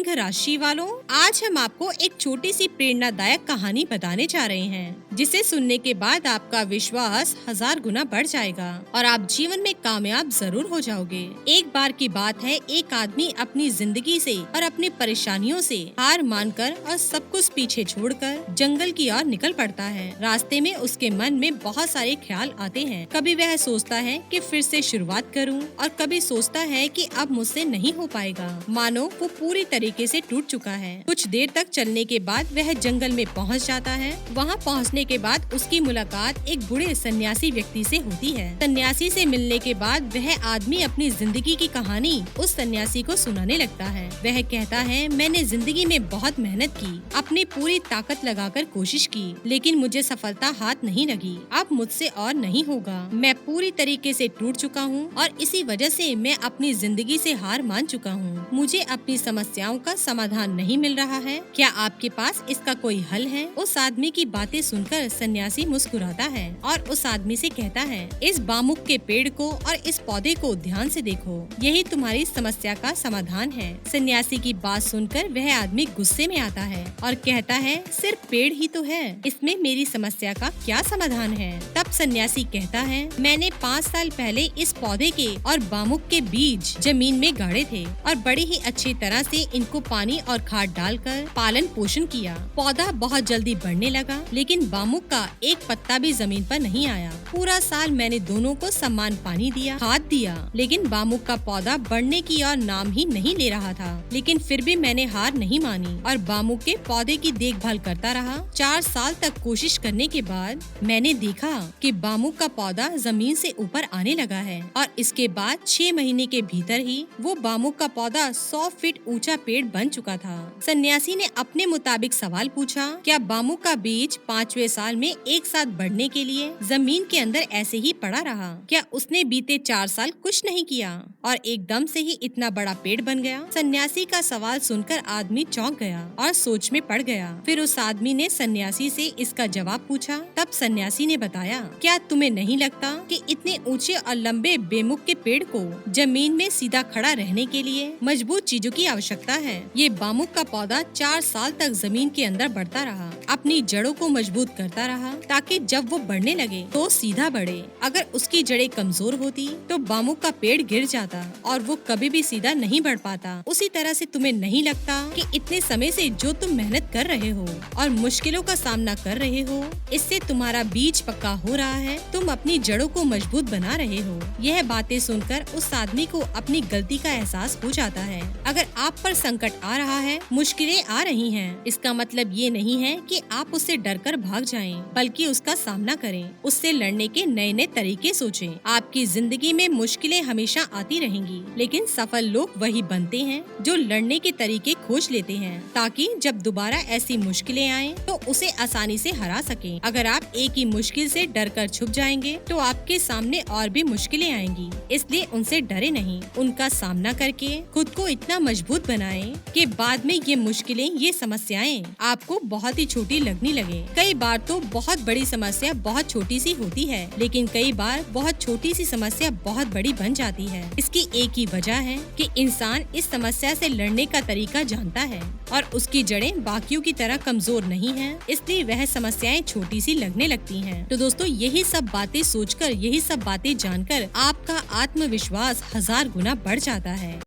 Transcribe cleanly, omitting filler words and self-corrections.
मेघ राशि वालों, आज हम आपको एक छोटी सी प्रेरणादायक कहानी बताने जा रहे हैं जिसे सुनने के बाद आपका विश्वास 1000 गुना बढ़ जाएगा और आप जीवन में कामयाब जरूर हो जाओगे। एक बार की बात है, एक आदमी अपनी जिंदगी से और अपनी परेशानियों से हार मानकर और सब कुछ पीछे छोड़कर जंगल की ओर निकल पड़ता है। रास्ते में उसके मन में बहुत सारे ख्याल आते हैं। कभी वह सोचता है कि फिर से शुरुआत करूं और कभी सोचता है कि अब मुझसे नहीं हो पाएगा, मानो वो पूरी तरीके से टूट चुका है। कुछ देर तक चलने के बाद वह जंगल में पहुंच जाता है। वहां पहुंचने के बाद उसकी मुलाकात एक बूढ़े सन्यासी व्यक्ति से होती है। सन्यासी से मिलने के बाद वह आदमी अपनी जिंदगी की कहानी उस सन्यासी को सुनाने लगता है। वह कहता है, मैंने जिंदगी में बहुत मेहनत की, अपनी पूरी ताकत लगाकर कोशिश की, लेकिन मुझे सफलता हाथ नहीं लगी। अब मुझसे और नहीं होगा। मैं पूरी तरीके से टूट चुका हूँ और इसी वजह से मैं अपनी जिंदगी से हार मान चुका हूँ। मुझे अपनी समस्याओं का समाधान नहीं मिल रहा है। क्या आपके पास इसका कोई हल है? उस आदमी की बातें सुनकर सन्यासी मुस्कुराता है और उस आदमी से कहता है, इस बामुक के पेड़ को और इस पौधे को ध्यान से देखो, यही तुम्हारी समस्या का समाधान है। सन्यासी की बात सुनकर वह आदमी गुस्से में आता है और कहता है, सिर्फ पेड़ ही तो है, इसमें मेरी समस्या का क्या समाधान है? तब सन्यासी कहता है, मैंने 5 साल पहले इस पौधे के और बामुक के बीज जमीन में गाड़े थे और बड़ी ही अच्छी तरह से इनको पानी और खाद डालकर पालन पोषण किया। पौधा बहुत जल्दी बढ़ने लगा, लेकिन बामुक का एक पत्ता भी जमीन पर नहीं आया। पूरा साल मैंने दोनों को समान पानी दिया, खाद दिया, लेकिन बामुक का पौधा बढ़ने की और नाम ही नहीं ले रहा था। लेकिन फिर भी मैंने हार नहीं मानी और बामुक के पौधे की देखभाल करता रहा। 4 साल तक कोशिश करने के बाद मैंने देखा कि बामुक का पौधा जमीन से ऊपर आने लगा है और इसके बाद 6 महीने के भीतर ही वो बामुक का पौधा 100 फीट ऊंचा पेड़ बन चुका था। सन्यासी ने अपने मुताबिक सवाल पूछा, क्या बामुक का बीज 5वें साल में एक साथ बढ़ने के लिए जमीन के अंदर ऐसे ही पड़ा रहा? क्या उसने बीते 4 साल कुछ नहीं किया और एकदम से ही इतना बड़ा पेड़ बन गया? सन्यासी का सवाल सुनकर आदमी चौंक गया और सोच में पड़ गया। फिर उस आदमी ने सन्यासी से इसका जवाब पूछा। तब सन्यासी ने बताया, क्या तुम्हें नहीं लगता कि इतने ऊंचे और लंबे बेमुख के पेड़ को जमीन में सीधा खड़ा रहने के लिए मजबूत चीजों की आवश्यकता है? ये बामुक का पौधा 4 साल तक जमीन के अंदर बढ़ता रहा, अपनी जड़ों को मजबूत करता रहा ताकि जब वो बढ़ने लगे तो सीधा बढ़े। अगर उसकी जड़ें कमजोर होती तो बामुक का पेड़ गिर जाता और वो कभी भी सीधा नहीं बढ़ पाता। उसी तरह से तुम्हें नहीं लगता कि इतने समय से जो तुम मेहनत कर रहे हो और मुश्किलों का सामना कर रहे हो, इससे तुम्हारा बीज पक्का हो रहा है, तुम अपनी जड़ों को मजबूत बना रहे हो। यह बातें सुनकर उस आदमी को अपनी गलती का एहसास हो जाता है। अगर आप पर संकट आ रहा है, मुश्किलें आ रही हैं, इसका मतलब ये नहीं है कि आप उससे डरकर भाग जाएं, बल्कि उसका सामना करें, उससे लड़ने के नए नए तरीके सोचें। आपकी जिंदगी में मुश्किलें हमेशा आती रहेंगी, लेकिन सफल लोग वही बनते हैं जो लड़ने के तरीके खोज लेते हैं, ताकि जब दोबारा ऐसी मुश्किलें आएं तो उसे आसानी से हरा सकें। अगर आप एक ही मुश्किल से डरकर छुप जाएंगे तो आपके सामने और भी मुश्किलें आएंगी, इसलिए उनसे डरे नहीं, उनका सामना करके खुद को इतना मजबूत बनाएं कि बाद में ये मुश्किलें, ये समस्याएं आपको बहुत ही छोटी लगने लगे। कई बार तो बहुत बड़ी समस्या बहुत छोटी सी होती है, लेकिन कई बार बहुत छोटी सी समस्या बहुत बड़ी बन जाती है। इसकी एक ही वजह है कि इंसान इस समस्या से लड़ने का तरीका जानता है और उसकी जड़ें बाकियों की तरह कमजोर नहीं है, इसलिए वह समस्याएं छोटी सी लगने लगती हैं। तो दोस्तों, यही सब बातें सोचकर, यही सब बातें जानकर आपका आत्मविश्वास 1000 गुना बढ़ जाता है।